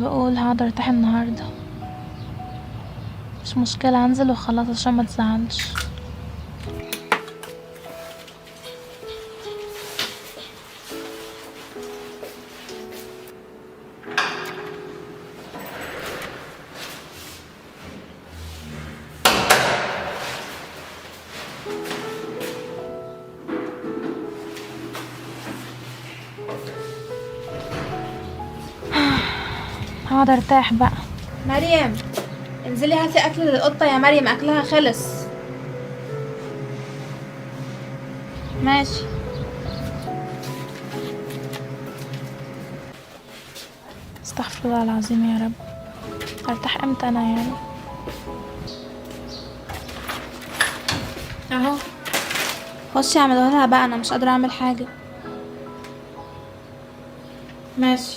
بقول هقعد ارتاح النهارده، مش مشكلة هنزل وخلاص عشان ما تزعلش. هقعد ارتاح بقى. مريم، انزلي هاتي اكل للقطه يا مريم، اكلها خلص. ماشي. استغفر الله العظيم يا رب، ارتاح امتى انا يعني؟ اهو خشي اعملوها لها بقى، انا مش قادره اعمل حاجه. ماشي.